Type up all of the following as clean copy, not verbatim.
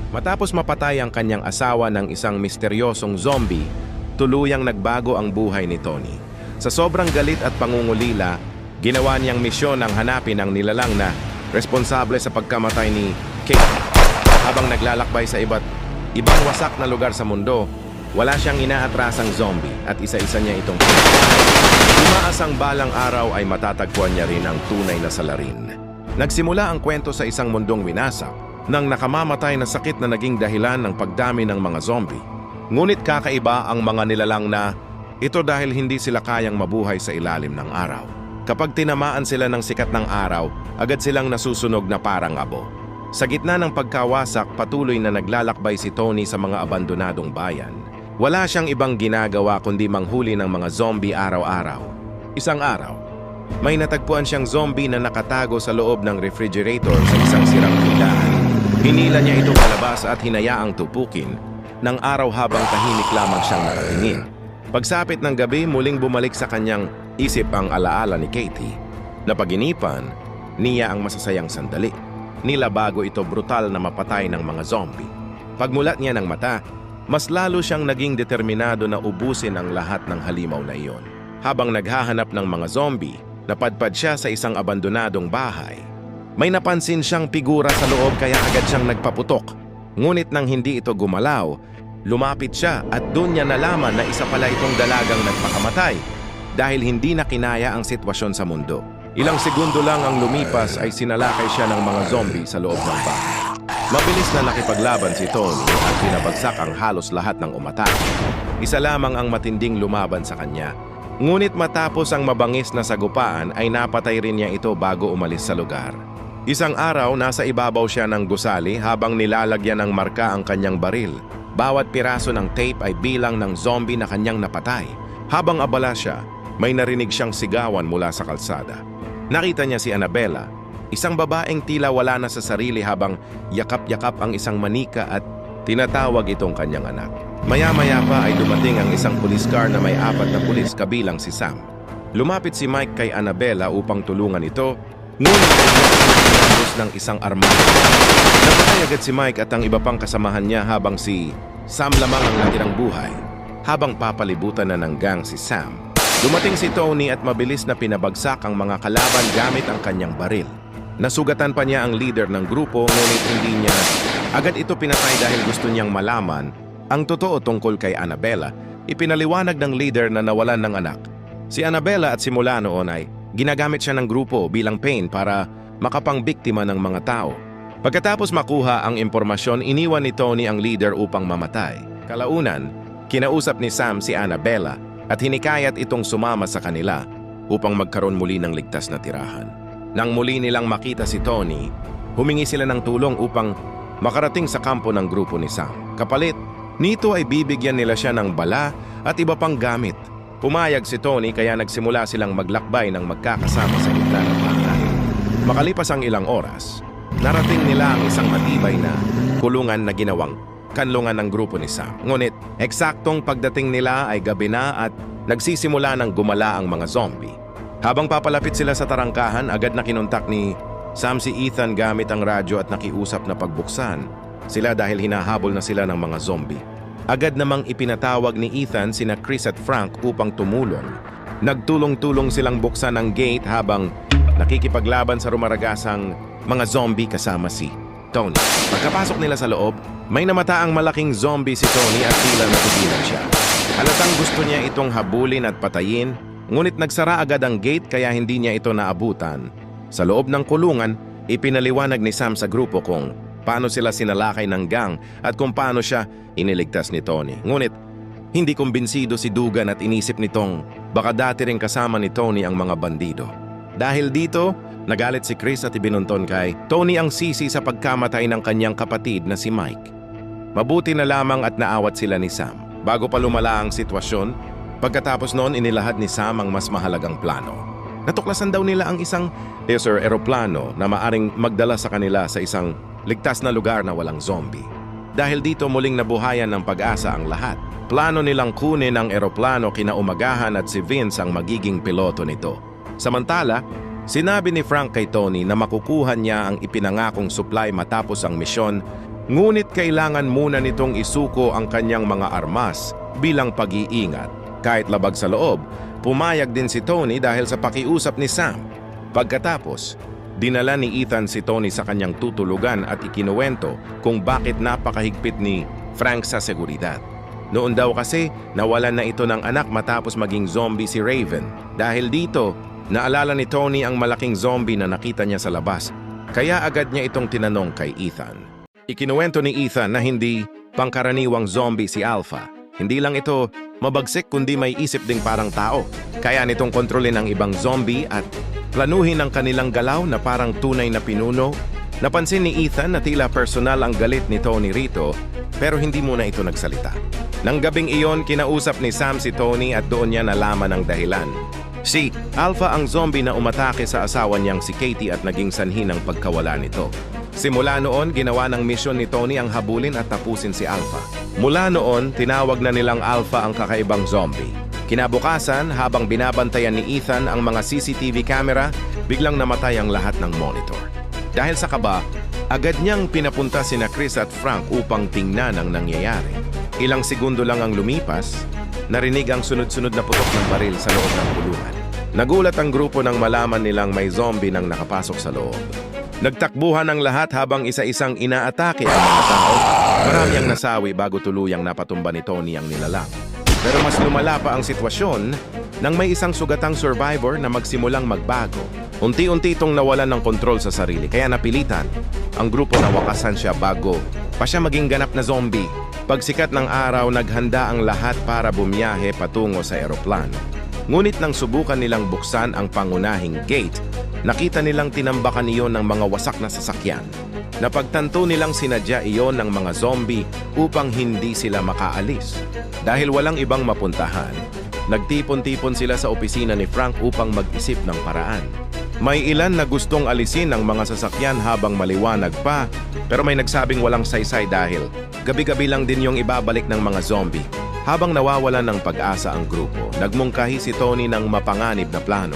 Matapos mapatay ang kanyang asawa ng isang misteryosong zombie, tuluyang nagbago ang buhay ni Tony. Sa sobrang galit at pangungulila, ginawa niyang misyon ang hanapin ang nilalang na responsable sa pagkamatay ni Kate. Habang naglalakbay sa ibang wasak na lugar sa mundo, wala siyang inaatrasang zombie at isa-isa niya itong tumaas ang balang araw ay matatagpuan niya rin ang tunay na salarin. Nagsimula ang kwento sa isang mundong winasak nang nakamamatay na sakit na naging dahilan ng pagdami ng mga zombie. Ngunit kakaiba ang mga nilalang na ito dahil hindi sila kayang mabuhay sa ilalim ng araw. Kapag tinamaan sila ng sikat ng araw, agad silang nasusunog na parang abo. Sa gitna ng pagkawasak, patuloy na naglalakbay si Tony sa mga abandonadong bayan. Wala siyang ibang ginagawa kundi manghuli ng mga zombie araw-araw. Isang araw, may natagpuan siyang zombie na nakatago sa loob ng refrigerator sa isang sirang tindahan. Hinila niya ito palabas at hinayaang tupukin ng araw habang tahimik lamang siyang nakatingin. Pagsapit ng gabi, muling bumalik sa kanyang isip ang alaala ni Katie. Napaginipan niya ang masasayang sandali. Nila bago ito brutal na mapatay ng mga zombie. Pagmulat niya ng mata, mas lalo siyang naging determinado na ubusin ang lahat ng halimaw na iyon. Habang naghahanap ng mga zombie, napadpad siya sa isang abandonadong bahay. May napansin siyang figura sa loob kaya agad siyang nagpaputok. Ngunit nang hindi ito gumalaw, lumapit siya at doon niya nalaman na isa pala itong dalagang nagpakamatay dahil hindi na kinaya ang sitwasyon sa mundo. Ilang segundo lang ang lumipas ay sinalakay siya ng mga zombie sa loob ng bahay. Mabilis na nakipaglaban si Tony at pinabagsak ang halos lahat ng umatake. Isa lamang ang matinding lumaban sa kanya. Ngunit matapos ang mabangis na sagupaan ay napatay rin niya ito bago umalis sa lugar. Isang araw, nasa ibabaw siya ng gusali habang nilalagyan ng marka ang kanyang baril. Bawat piraso ng tape ay bilang ng zombie na kanyang napatay. Habang abala siya, may narinig siyang sigawan mula sa kalsada. Nakita niya si Annabella, isang babaeng tila wala na sa sarili habang yakap-yakap ang isang manika at tinatawag itong kanyang anak. Maya-maya pa ay dumating ang isang police car na may 4 na pulis kabilang si Sam. Lumapit si Mike kay Annabella upang tulungan ito, ngunit pinagos ng isang armado. Napatay agad si Mike at ang iba pang kasamahan niya habang si Sam lamang ang natirang buhay. Habang papalibutan na ng gang si Sam, dumating si Tony at mabilis na pinabagsak ang mga kalaban gamit ang kanyang baril. Nasugatan pa niya ang leader ng grupo ngunit hindi niya agad ito pinatay dahil gusto niyang malaman ang totoo tungkol kay Annabella. Ipinaliwanag ng leader na nawalan ng anak. Si Annabella at simula noon ay ginagamit siya ng grupo bilang pain para makapangbiktima ng mga tao. Pagkatapos makuha ang impormasyon, iniwan ni Tony ang leader upang mamatay. Kalaunan, kinausap ni Sam si Annabella at hinikayat itong sumama sa kanila upang magkaroon muli ng ligtas na tirahan. Nang muli nilang makita si Tony, humingi sila ng tulong upang makarating sa kampo ng grupo ni Sam. Kapalit, nito ay bibigyan nila siya ng bala at iba pang gamit. Pumayag si Tony kaya nagsimula silang maglakbay ng magkakasama sa gitna ng bahay. Makalipas ang ilang oras, narating nila ang isang matibay na kulungan na ginawang kanlungan ng grupo ni Sam. Ngunit, eksaktong pagdating nila ay gabi na at nagsisimula ng gumala ang mga zombie. Habang papalapit sila sa tarangkahan, agad na kinontak ni Sam si Ethan gamit ang radyo at nakiusap na pagbuksan sila dahil hinahabol na sila ng mga zombie. Agad namang ipinatawag ni Ethan sina Chris at Frank upang tumulong. Nagtulong-tulong silang buksan ang gate habang nakikipaglaban sa rumaragasang mga zombie kasama si Tony. Pagkapasok nila sa loob, may namataang malaking zombie si Tony at tila natigilan siya. Halatang gusto niya itong habulin at patayin, ngunit nagsara agad ang gate kaya hindi niya ito naabutan. Sa loob ng kulungan, ipinaliwanag ni Sam sa grupo kung paano sila sinalakay ng gang at kung paano siya iniligtas ni Tony. Ngunit, hindi kumbinsido si Dugan at inisip nitong baka dati rin kasama ni Tony ang mga bandido. Dahil dito, nagalit si Chris at ibinunton kay Tony ang sisi sa pagkamatay ng kanyang kapatid na si Mike. Mabuti na lamang at naawat sila ni Sam. Bago pa lumala ang sitwasyon, pagkatapos noon inilahad ni Sam ang mas mahalagang plano. Natuklasan daw nila ang isang eroplano na maaring magdala sa kanila sa isang ligtas na lugar na walang zombie. Dahil dito muling nabuhayan ng pag-asa ang lahat. Plano nilang kunin ang eroplano kinaumagahan at si Vince ang magiging piloto nito. Samantala, sinabi ni Frank kay Tony na makukuha niya ang ipinangakong supply matapos ang misyon Ngunit kailangan muna nitong isuko ang kanyang mga armas bilang pag-iingat. Kahit labag sa loob, pumayag din si Tony dahil sa pakiusap ni Sam. Pagkatapos, dinala ni Ethan si Tony sa kanyang tutulugan at ikinuwento kung bakit napakahigpit ni Frank sa seguridad. Noon daw kasi, nawalan na ito ng anak matapos maging zombie si Raven. Dahil dito, naalala ni Tony ang malaking zombie na nakita niya sa labas. Kaya agad niya itong tinanong kay Ethan. Ikinuwento ni Ethan na hindi pangkaraniwang zombie si Alpha. Hindi lang ito mabagsik kundi may isip ding parang tao. Kaya nitong kontrolin ang ibang zombie at planuhin ang kanilang galaw na parang tunay na pinuno. Napansin ni Ethan na tila personal ang galit ni Tony rito pero hindi muna ito nagsalita. Nang gabing iyon, kinausap ni Sam si Tony at doon niya nalaman ang dahilan. Si Alpha ang zombie na umatake sa asawa niyang si Katie at naging sanhi ng pagkawala nito. Simula noon, ginawa ng misyon ni Tony ang habulin at tapusin si Alpha. Mula noon, tinawag na nilang Alpha ang kakaibang zombie. Kinabukasan, habang binabantayan ni Ethan ang mga CCTV camera, biglang namatay ang lahat ng monitor. Dahil sa kaba, agad niyang pinapunta sina Chris at Frank upang tingnan ang nangyayari. Ilang segundo lang ang lumipas, narinig ang sunod-sunod na putok ng baril sa loob ng kulungan. Nagulat ang grupo nang malaman nilang may zombie nang nakapasok sa loob. Nagtakbuhan ang lahat habang isa-isang inaatake ang mga tao. Marami ang nasawi bago tuluyang napatumba ni Tony ang nilalang. Pero mas lumala pa ang sitwasyon nang may isang sugatang survivor na magsimulang magbago. Unti-unti itong nawalan ng kontrol sa sarili kaya napilitan ang grupo na wakasan siya bago pa siya maging ganap na zombie. Pagsikat ng araw, naghanda ang lahat para bumiyahe patungo sa eroplano. Ngunit nang subukan nilang buksan ang pangunahing gate, nakita nilang tinambakan iyon ng mga wasak na sasakyan. Napagtanto nilang sinadya iyon ng mga zombie upang hindi sila makaalis. Dahil walang ibang mapuntahan, nagtipon-tipon sila sa opisina ni Frank upang mag-isip ng paraan. May ilan na gustong alisin ang mga sasakyan habang maliwanag pa, pero may nagsabing walang saysay dahil gabi-gabi lang din yung ibabalik ng mga zombie. Habang nawawalan ng pag-asa ang grupo, nagmungkahi si Tony ng mapanganib na plano.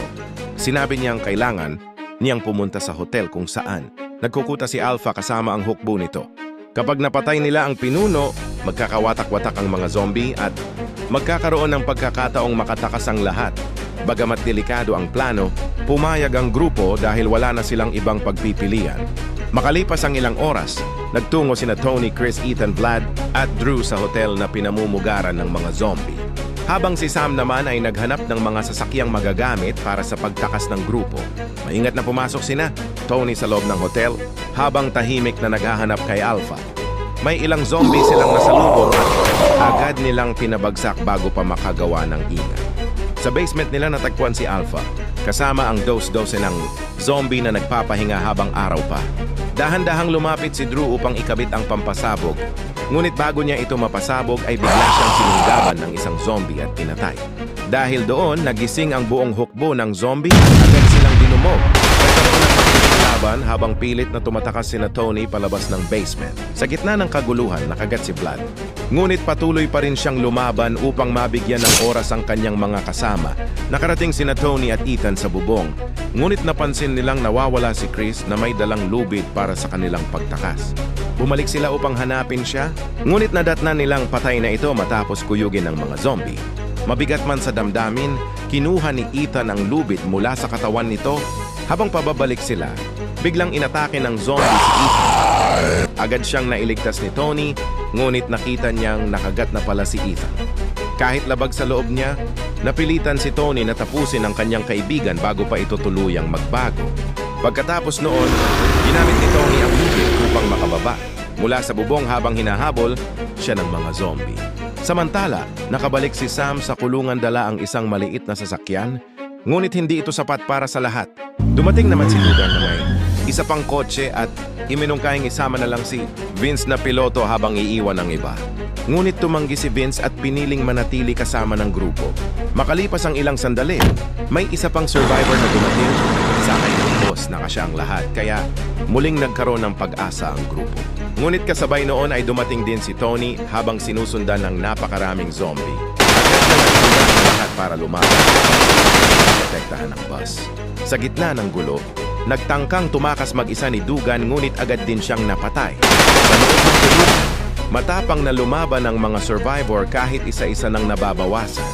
Sinabi niyang kailangan niyang pumunta sa hotel kung saan nagkukuta si Alpha kasama ang hukbo nito. Kapag napatay nila ang pinuno, magkakawatak-watak ang mga zombie at magkakaroon ng pagkakataong makatakas ang lahat. Bagamat delikado ang plano, pumayag ang grupo dahil wala na silang ibang pagpipilian. Makalipas ang ilang oras, nagtungo sina Tony, Chris, Ethan, Vlad at Drew sa hotel na pinamumugaran ng mga zombie. Habang si Sam naman ay naghanap ng mga sasakyang magagamit para sa pagtakas ng grupo. Maingat na pumasok sina Tony sa loob ng hotel habang tahimik na naghahanap kay Alpha. May ilang zombie silang nasalubong at agad nilang pinabagsak bago pa makagawa ng ingay. Sa basement nila natagpuan si Alpha, kasama ang dos-dose ng zombie na nagpapahinga habang araw pa. Dahan-dahang lumapit si Drew upang ikabit ang pampasabog, ngunit bago niya ito mapasabog ay bigla siyang sinunggaban ng isang zombie at pinatay. Dahil doon, nagising ang buong hukbo ng zombie at agad silang dinumog. Laban habang pilit na tumatakas sina Tony palabas ng basement. Sa gitna ng kaguluhan, nakagat si Vlad. Ngunit patuloy pa rin siyang lumaban upang mabigyan ng oras ang kanyang mga kasama. Nakarating sina Tony at Ethan sa bubong. Ngunit napansin nilang nawawala si Chris na may dalang lubid para sa kanilang pagtakas. Bumalik sila upang hanapin siya, ngunit nadatnan nilang patay na ito matapos kuyugin ng mga zombie. Mabigat man sa damdamin, kinuha ni Ethan ang lubid mula sa katawan nito. Habang pababalik sila, biglang inatake ng zombie si Ethan. Agad siyang nailigtas ni Tony, ngunit nakita niyang nakagat na pala si Ethan. Kahit labag sa loob niya, napilitan si Tony na tapusin ang kanyang kaibigan bago pa ito tuluyang magbago. Pagkatapos noon, ginamit ni Tony ang lubid upang makababa. Mula sa bubong habang hinahabol siya ng mga zombie. Samantala, nakabalik si Sam sa kulungan dala ang isang maliit na sasakyan, ngunit hindi ito sapat para sa lahat. Dumating naman si Lugan na may isa pang kotse at iminungkahing isama na lang si Vince na piloto habang iiwan ang iba. Ngunit tumanggi si Vince at piniling manatili kasama ng grupo. Makalipas ang ilang sandali, may isa pang survivor na dumating. Sakay ng boss na kasya ang lahat kaya muling nagkaroon ng pag-asa ang grupo. Ngunit kasabay noon ay dumating din si Tony habang sinusundan ng napakaraming zombie. Agad na nagsundan ang lahat para lumaban. Protektahan ang bus. Sa gitna ng gulo, Nagtangkang tumakas mag-isa ni Dugan ngunit agad din siyang napatay. Sa loob ng kulungan, matapang na lumaban ang mga survivor kahit isa-isa nang nababawasan.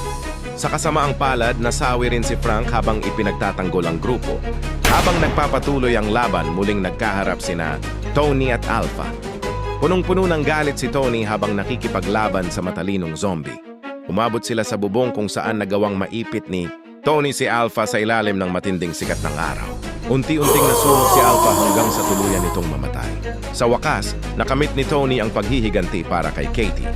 Sa kasamaang palad, nasawi rin si Frank habang ipinagtatanggol ang grupo. Habang nagpapatuloy ang laban, muling nagkaharap sina Tony at Alpha. Punong-puno ng galit si Tony habang nakikipaglaban sa matalinong zombie. Umabot sila sa bubong kung saan nagawang maipit ni Tony si Alpha sa ilalim ng matinding sikat ng araw. Unti-unting nasunog si Alpha hanggang sa tuluyan nitong mamatay. Sa wakas, nakamit ni Tony ang paghihiganti para kay Katie.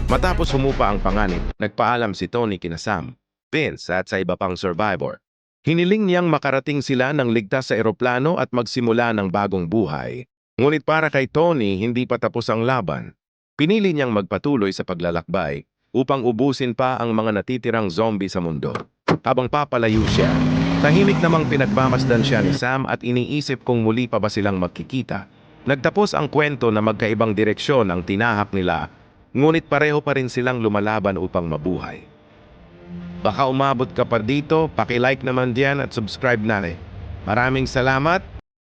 Matapos humupa ang panganib, nagpaalam si Tony kina Sam, Vince at sa iba pang survivor. Hiniling niyang makarating sila ng ligtas sa eroplano at magsimula ng bagong buhay. Ngunit para kay Tony, hindi pa tapos ang laban. Pinili niyang magpatuloy sa paglalakbay upang ubusin pa ang mga natitirang zombie sa mundo. Habang papalayo siya, tahimik namang pinagmamasdan siya ni Sam at iniisip kung muli pa ba silang magkikita. Nagtapos ang kwento na magkaibang direksyon ang tinahak nila, ngunit pareho pa rin silang lumalaban upang mabuhay. Baka umabot ka pa dito, paki-like naman diyan at subscribe na rin. Maraming salamat!